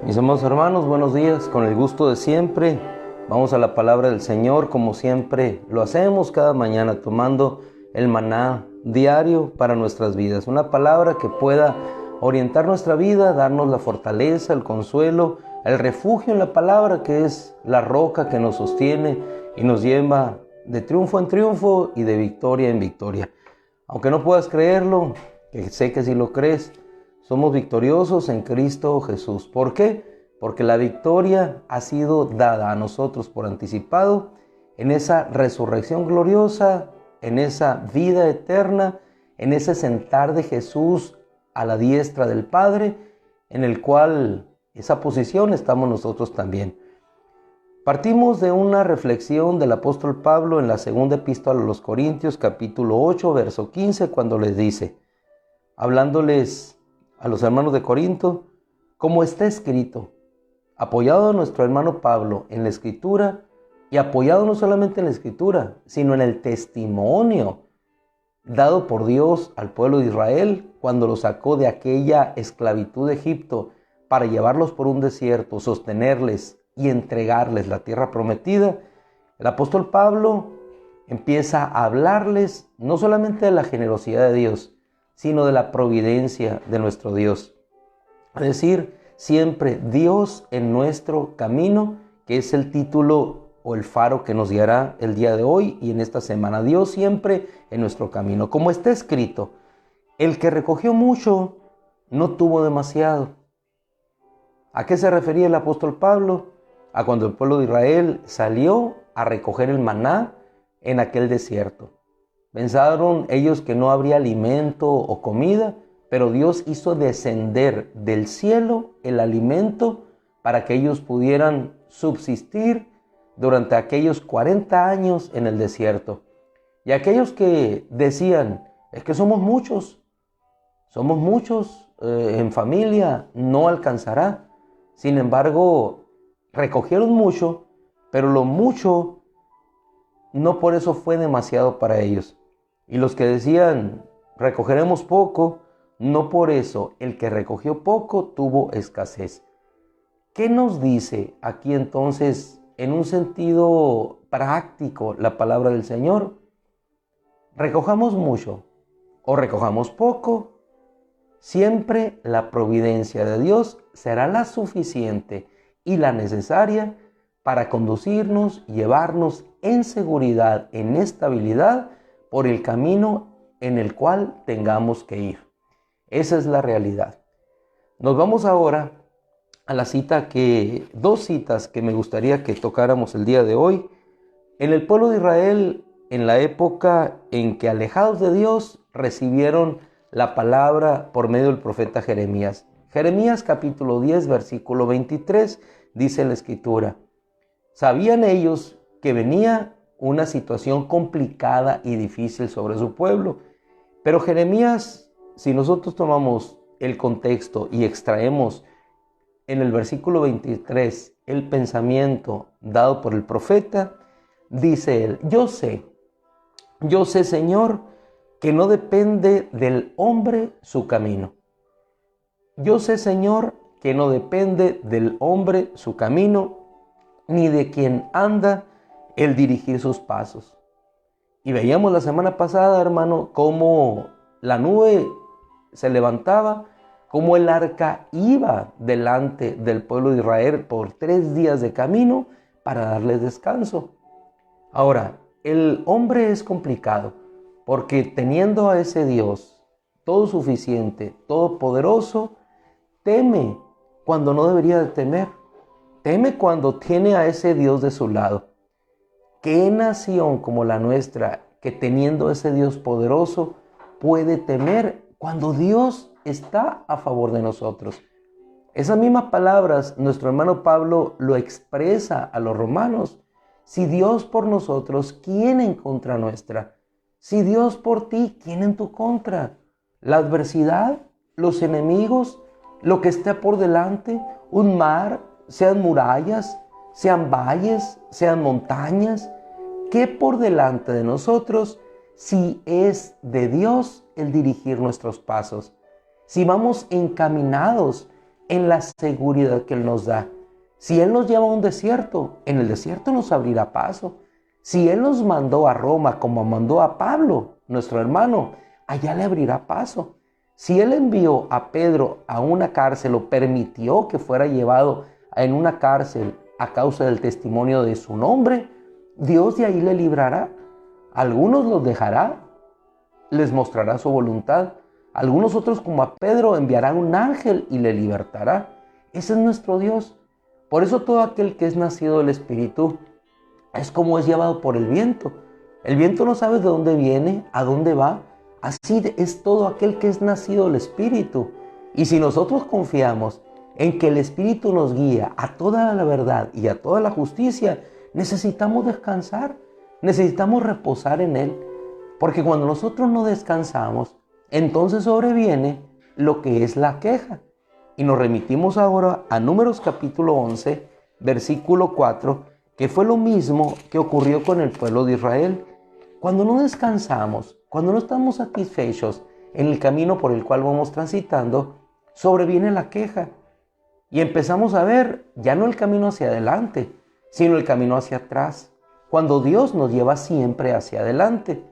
Mis amados hermanos, buenos días. Con el gusto de siempre, vamos a la palabra del Señor, como siempre lo hacemos cada mañana, tomando el maná diario para nuestras vidas. Una palabra que pueda orientar nuestra vida, darnos la fortaleza, el consuelo, el refugio en la palabra, que es la roca que nos sostiene y nos lleva de triunfo en triunfo y de victoria en victoria. Aunque no puedas creerlo, que sé que si lo crees, somos victoriosos en Cristo Jesús. ¿Por qué? Porque la victoria ha sido dada a nosotros por anticipado en esa resurrección gloriosa, en esa vida eterna, en ese sentar de Jesús a la diestra del Padre, en el cual esa posición estamos nosotros también. Partimos de una reflexión del apóstol Pablo en la segunda epístola a los Corintios, capítulo 8, verso 15, cuando les dice, hablándoles a los hermanos de Corinto, como está escrito, apoyado a nuestro hermano Pablo en la Escritura, y apoyado no solamente en la Escritura, sino en el testimonio dado por Dios al pueblo de Israel cuando lo sacó de aquella esclavitud de Egipto para llevarlos por un desierto, sostenerles y entregarles la tierra prometida. El apóstol Pablo empieza a hablarles no solamente de la generosidad de Dios, sino de la providencia de nuestro Dios. Es decir, siempre Dios en nuestro camino, que es el título o el faro que nos guiará el día de hoy y en esta semana. Dios siempre en nuestro camino. Como está escrito, el que recogió mucho no tuvo demasiado. ¿A qué se refería el apóstol Pablo? A cuando el pueblo de Israel salió a recoger el maná en aquel desierto. Pensaron ellos que no habría alimento o comida, pero Dios hizo descender del cielo el alimento para que ellos pudieran subsistir durante aquellos 40 años en el desierto. Y aquellos que decían, es que somos muchos en familia, no alcanzará. Sin embargo, recogieron mucho, pero lo mucho no por eso fue demasiado para ellos. Y los que decían, recogeremos poco, no por eso el que recogió poco tuvo escasez. ¿Qué nos dice aquí entonces, en un sentido práctico, la palabra del Señor? Recojamos mucho o recojamos poco, siempre la providencia de Dios será la suficiente y la necesaria para conducirnos, llevarnos en seguridad, en estabilidad, por el camino en el cual tengamos que ir. Esa es la realidad. Nos vamos ahora a la dos citas que me gustaría que tocáramos el día de hoy. En el pueblo de Israel, en la época en que alejados de Dios, recibieron la palabra por medio del profeta Jeremías. Jeremías capítulo 10, versículo 23, dice la Escritura, sabían ellos que venía una situación complicada y difícil sobre su pueblo. Pero Jeremías, si nosotros tomamos el contexto y extraemos en el versículo 23 el pensamiento dado por el profeta, dice él, yo sé, Señor, que no depende del hombre su camino. Yo sé, Señor, que no depende del hombre su camino, ni de quien anda el dirigir sus pasos. Y veíamos la semana pasada, hermano, cómo la nube se levantaba, cómo el arca iba delante del pueblo de Israel por 3 días de camino para darles descanso. Ahora, el hombre es complicado porque teniendo a ese Dios todo suficiente, todopoderoso, teme cuando no debería de temer. Teme cuando tiene a ese Dios de su lado. ¿Qué nación como la nuestra, que teniendo ese Dios poderoso, puede temer cuando Dios está a favor de nosotros? Esas mismas palabras nuestro hermano Pablo lo expresa a los romanos. Si Dios por nosotros, ¿quién en contra nuestra? Si Dios por ti, ¿quién en tu contra? La adversidad, los enemigos, lo que esté por delante, un mar, sean murallas, sean valles, sean montañas. ¿Qué por delante de nosotros si es de Dios el dirigir nuestros pasos? Si vamos encaminados en la seguridad que Él nos da. Si Él nos lleva a un desierto, en el desierto nos abrirá paso. Si Él nos mandó a Roma como mandó a Pablo, nuestro hermano, allá le abrirá paso. Si Él envió a Pedro a una cárcel o permitió que fuera llevado en una cárcel a causa del testimonio de su nombre, Dios de ahí le librará. Algunos los dejará, les mostrará su voluntad. Algunos otros, como a Pedro, enviarán un ángel y le libertará. Ese es nuestro Dios. Por eso todo aquel que es nacido del Espíritu es como es llevado por el viento. El viento no sabe de dónde viene, a dónde va. Así es todo aquel que es nacido del Espíritu. Y si nosotros confiamos en que el Espíritu nos guía a toda la verdad y a toda la justicia, necesitamos descansar, necesitamos reposar en Él. Porque cuando nosotros no descansamos, entonces sobreviene lo que es la queja. Y nos remitimos ahora a Números capítulo 11, versículo 4, que fue lo mismo que ocurrió con el pueblo de Israel. Cuando no descansamos, cuando no estamos satisfechos en el camino por el cual vamos transitando, sobreviene la queja. Y empezamos a ver ya no el camino hacia adelante, sino el camino hacia atrás. Cuando Dios nos lleva siempre hacia adelante.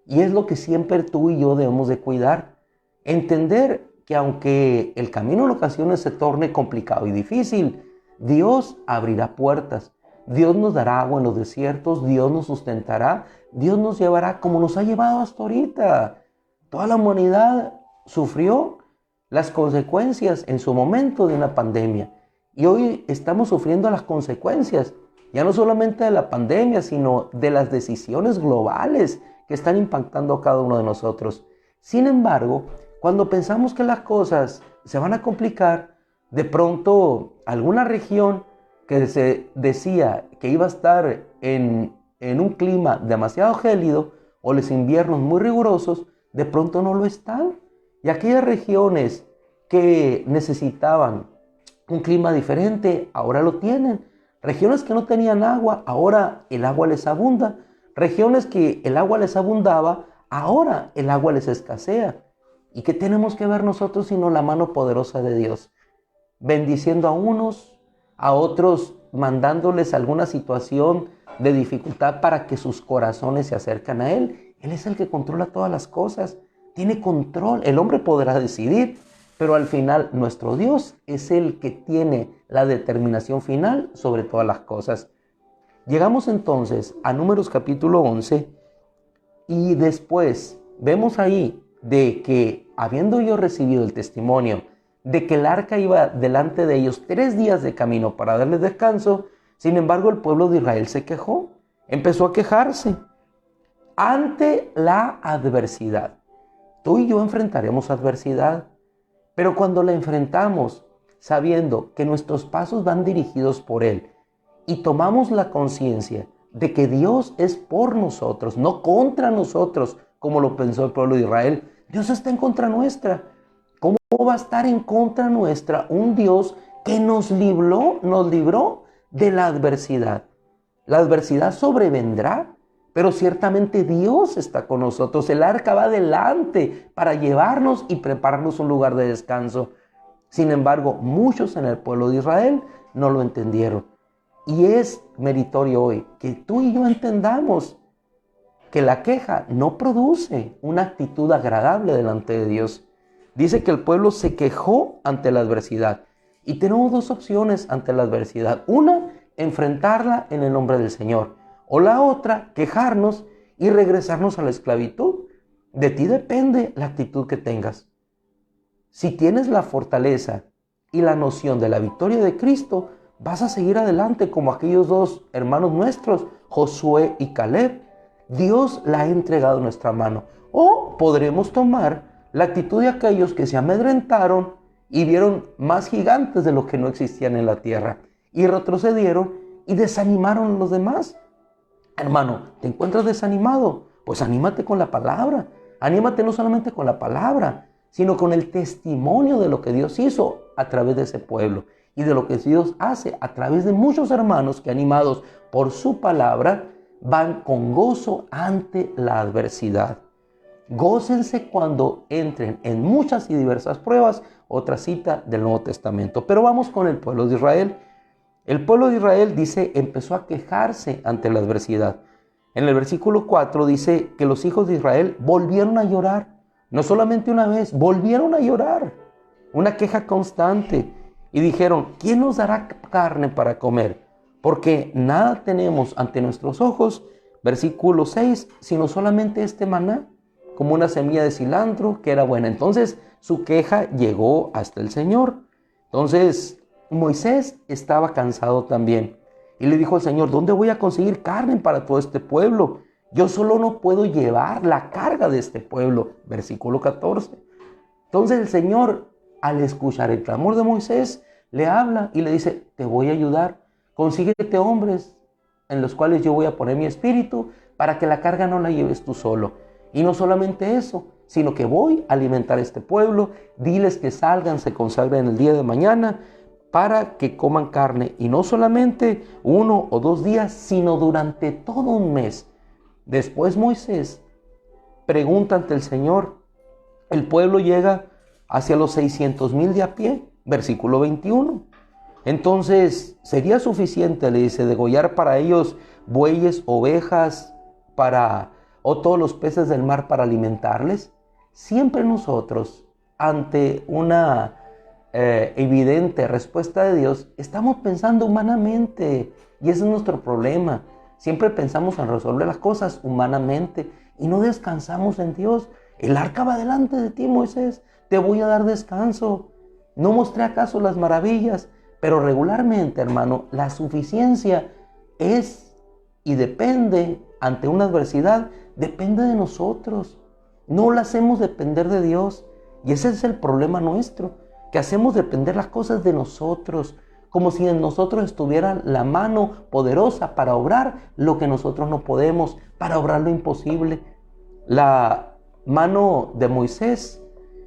Y es lo que siempre tú y yo debemos de cuidar. Entender que aunque el camino en ocasiones se torne complicado y difícil, Dios abrirá puertas. Dios nos dará agua en los desiertos, Dios nos sustentará, Dios nos llevará como nos ha llevado hasta ahorita. Toda la humanidad sufrió las consecuencias en su momento de una pandemia. Y hoy estamos sufriendo las consecuencias, ya no solamente de la pandemia, sino de las decisiones globales que están impactando a cada uno de nosotros. Sin embargo, cuando pensamos que las cosas se van a complicar, de pronto alguna región que se decía que iba a estar en un clima demasiado gélido o los inviernos muy rigurosos, de pronto no lo están. Y aquellas regiones que necesitaban un clima diferente, ahora lo tienen. Regiones que no tenían agua, ahora el agua les abunda. Regiones que el agua les abundaba, ahora el agua les escasea. ¿Y qué tenemos que ver nosotros sino la mano poderosa de Dios? Bendiciendo a unos, a otros mandándoles alguna situación de dificultad para que sus corazones se acercan a Él. Él es el que controla todas las cosas, tiene control. El hombre podrá decidir, pero al final nuestro Dios es el que tiene la determinación final sobre todas las cosas. Llegamos entonces a Números capítulo 11 y después vemos ahí de que habiendo yo recibido el testimonio de que el arca iba delante de ellos 3 días de camino para darles descanso, sin embargo el pueblo de Israel se quejó, empezó a quejarse ante la adversidad. Tú y yo enfrentaremos adversidad, pero cuando la enfrentamos sabiendo que nuestros pasos van dirigidos por Él y tomamos la conciencia de que Dios es por nosotros, no contra nosotros, como lo pensó el pueblo de Israel. Dios está en contra nuestra. ¿Cómo va a estar en contra nuestra un Dios que nos libró de la adversidad? La adversidad sobrevendrá, pero ciertamente Dios está con nosotros. El arca va adelante para llevarnos y prepararnos un lugar de descanso. Sin embargo, muchos en el pueblo de Israel no lo entendieron. Y es meritorio hoy que tú y yo entendamos que la queja no produce una actitud agradable delante de Dios. Dice que el pueblo se quejó ante la adversidad. Y tenemos 2 opciones ante la adversidad. Una, enfrentarla en el nombre del Señor. O la otra, quejarnos y regresarnos a la esclavitud. De ti depende la actitud que tengas. Si tienes la fortaleza y la noción de la victoria de Cristo, vas a seguir adelante como aquellos dos hermanos nuestros, Josué y Caleb. Dios la ha entregado en nuestra mano. O podremos tomar la actitud de aquellos que se amedrentaron y vieron más gigantes de los que no existían en la tierra, y retrocedieron y desanimaron a los demás. Hermano, ¿te encuentras desanimado? Pues anímate con la palabra. Anímate no solamente con la palabra, sino con el testimonio de lo que Dios hizo a través de ese pueblo y de lo que Dios hace a través de muchos hermanos que, animados por su palabra, van con gozo ante la adversidad. Gócense cuando entren en muchas y diversas pruebas. Otra cita del Nuevo Testamento. Pero vamos con el pueblo de Israel. El pueblo de Israel, dice, empezó a quejarse ante la adversidad. En el versículo 4 dice que los hijos de Israel volvieron a llorar. No solamente una vez, volvieron a llorar. Una queja constante. Y dijeron, ¿quién nos dará carne para comer? Porque nada tenemos ante nuestros ojos, versículo 6, sino solamente este maná, como una semilla de cilantro que era buena. Entonces su queja llegó hasta el Señor. Entonces Moisés estaba cansado también. Y le dijo al Señor, ¿dónde voy a conseguir carne para todo este pueblo? Yo solo no puedo llevar la carga de este pueblo. Versículo 14. Entonces el Señor, al escuchar el clamor de Moisés, le habla y le dice, te voy a ayudar. Consíguete hombres en los cuales yo voy a poner mi espíritu para que la carga no la lleves tú solo. Y no solamente eso, sino que voy a alimentar a este pueblo. Diles que salgan, se consagren el día de mañana para que coman carne. Y no solamente 1 o 2 días, sino durante todo un mes. Después Moisés pregunta ante el Señor. El pueblo llega hacia los 600,000 de a pie. Versículo 21. Entonces, ¿sería suficiente, le dice, degollar para ellos bueyes, ovejas, o todos los peces del mar para alimentarles? Siempre nosotros, ante una evidente respuesta de Dios, estamos pensando humanamente, y ese es nuestro problema. Siempre pensamos en resolver las cosas humanamente y no descansamos en Dios. El arca va delante de ti, Moisés, te voy a dar descanso. ¿No mostré acaso las maravillas? Pero regularmente, hermano, la suficiencia es y depende ante una adversidad, depende de nosotros. No la hacemos depender de Dios. Y ese es el problema nuestro, que hacemos depender las cosas de nosotros, como si en nosotros estuviera la mano poderosa para obrar lo que nosotros no podemos, para obrar lo imposible. La mano de Moisés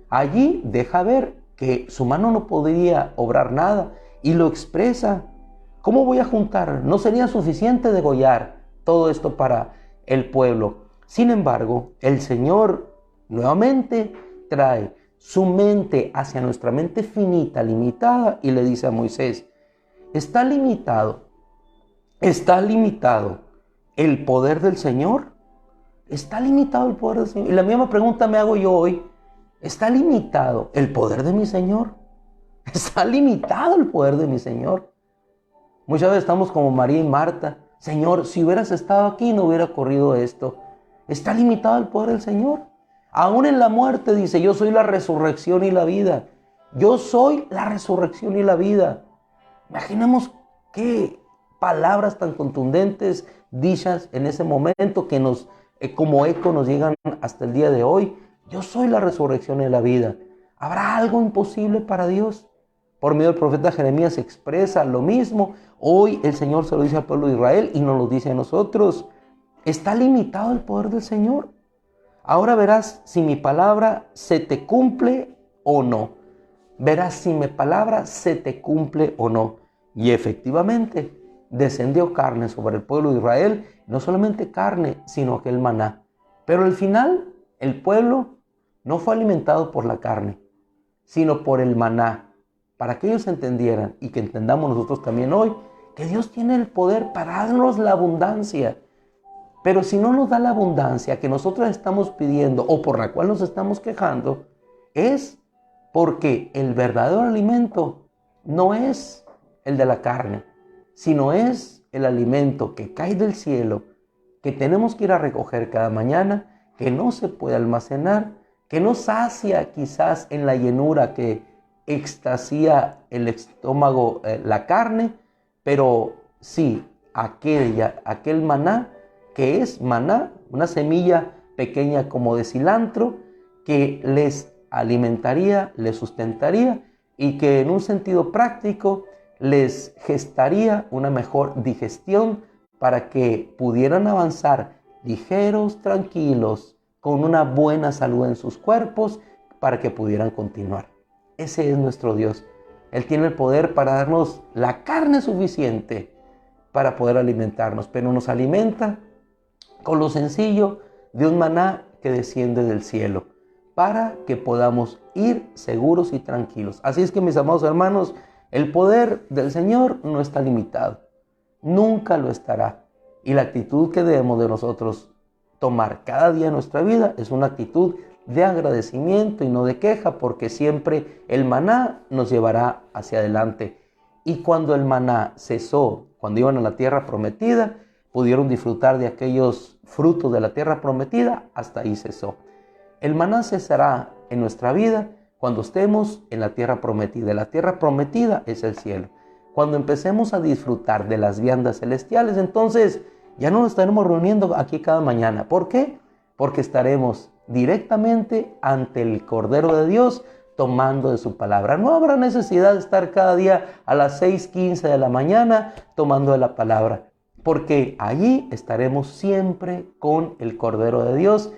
allí deja ver que su mano no podría obrar nada y lo expresa. ¿Cómo voy a juntar? No sería suficiente degollar todo esto para el pueblo. Sin embargo, el Señor nuevamente trae su mente hacia nuestra mente finita, limitada, y le dice a Moisés, ¿está limitado el poder del Señor? ¿Está limitado el poder del Señor? Y la misma pregunta me hago yo hoy. ¿Está limitado el poder de mi Señor? ¿Está limitado el poder de mi Señor? Muchas veces estamos como María y Marta. Señor, si hubieras estado aquí no hubiera ocurrido esto. ¿Está limitado el poder del Señor? Aún en la muerte dice, yo soy la resurrección y la vida. Yo soy la resurrección y la vida. Imaginemos qué palabras tan contundentes dichas en ese momento que como eco nos llegan hasta el día de hoy. Yo soy la resurrección y la vida. ¿Habrá algo imposible para Dios? Por medio del profeta Jeremías se expresa lo mismo. Hoy el Señor se lo dice al pueblo de Israel y nos lo dice a nosotros. ¿Está limitado el poder del Señor? Ahora verás si mi palabra se te cumple o no. Verás si mi palabra se te cumple o no. Y efectivamente descendió carne sobre el pueblo de Israel. No solamente carne, sino aquel maná. Pero al final el pueblo no fue alimentado por la carne, sino por el maná, para que ellos entendieran y que entendamos nosotros también hoy que Dios tiene el poder para darnos la abundancia. Pero si no nos da la abundancia que nosotros estamos pidiendo o por la cual nos estamos quejando, es porque el verdadero alimento no es el de la carne, sino es el alimento que cae del cielo, que tenemos que ir a recoger cada mañana, que no se puede almacenar, que no sacia quizás en la llenura que extasía el estómago, la carne, pero sí aquel maná, que es maná, una semilla pequeña como de cilantro, que les alimentaría, les sustentaría y que en un sentido práctico les gestaría una mejor digestión para que pudieran avanzar ligeros, tranquilos, con una buena salud en sus cuerpos, para que pudieran continuar. Ese es nuestro Dios. Él tiene el poder para darnos la carne suficiente para poder alimentarnos, pero nos alimenta con lo sencillo de un maná que desciende del cielo, para que podamos ir seguros y tranquilos. Así es que, mis amados hermanos, el poder del Señor no está limitado, nunca lo estará. Y la actitud que debemos de nosotros tomar cada día en nuestra vida es una actitud de agradecimiento y no de queja, porque siempre el maná nos llevará hacia adelante. Y cuando el maná cesó, cuando iban a la tierra prometida, pudieron disfrutar de aquellos frutos de la tierra prometida, hasta ahí cesó. El maná cesará en nuestra vida cuando estemos en la tierra prometida. La tierra prometida es el cielo. Cuando empecemos a disfrutar de las viandas celestiales, entonces ya no nos estaremos reuniendo aquí cada mañana. ¿Por qué? Porque estaremos directamente ante el Cordero de Dios, tomando de su palabra. No habrá necesidad de estar cada día a las 6:15 de la mañana tomando de la palabra, porque allí estaremos siempre con el Cordero de Dios,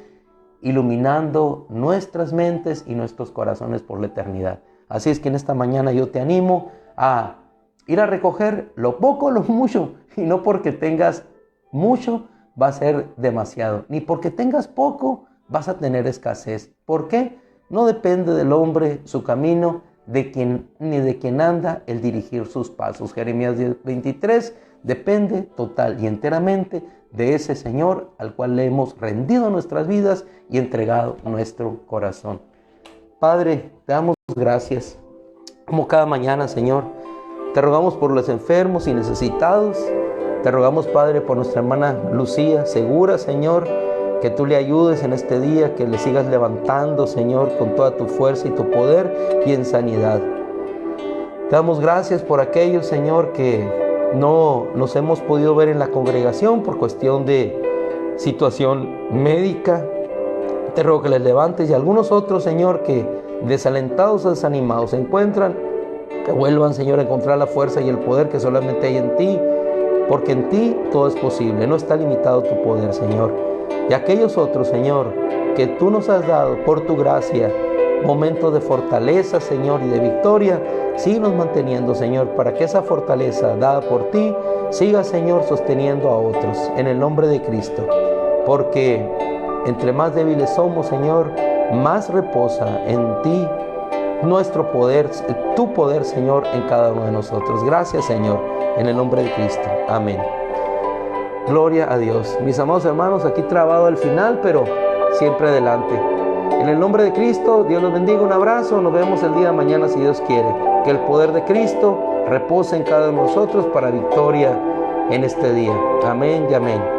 iluminando nuestras mentes y nuestros corazones por la eternidad. Así es que en esta mañana yo te animo a ir a recoger lo poco, lo mucho, y no porque tengas mucho va a ser demasiado, ni porque tengas poco vas a tener escasez. ¿Por qué? No depende del hombre su camino, ni de quien anda el dirigir sus pasos. Jeremías 10:23, depende total y enteramente de ese Señor al cual le hemos rendido nuestras vidas y entregado nuestro corazón. Padre, te damos gracias, como cada mañana, Señor. Te rogamos por los enfermos y necesitados. Te rogamos, Padre, por nuestra hermana Lucía Segura, Señor, que tú le ayudes en este día, que le sigas levantando, Señor, con toda tu fuerza y tu poder y en sanidad. Te damos gracias por aquellos, Señor, que no nos hemos podido ver en la congregación por cuestión de situación médica. Te ruego que les levantes, y algunos otros, Señor, que desalentados o desanimados se encuentran, que vuelvan, Señor, a encontrar la fuerza y el poder que solamente hay en ti, porque en ti todo es posible, no está limitado tu poder, Señor. Y aquellos otros, Señor, que tú nos has dado por tu gracia, momentos de fortaleza, Señor, y de victoria, síguenos manteniendo, Señor, para que esa fortaleza dada por ti siga, Señor, sosteniendo a otros, en el nombre de Cristo. Porque entre más débiles somos, Señor, más reposa en ti nuestro poder, tu poder, Señor, en cada uno de nosotros. Gracias, Señor, en el nombre de Cristo. Amén. Gloria a Dios. Mis amados hermanos, aquí trabado al final, pero siempre adelante. En el nombre de Cristo, Dios los bendiga. Un abrazo. Nos vemos el día de mañana, si Dios quiere. Que el poder de Cristo repose en cada uno de nosotros para victoria en este día. Amén y amén.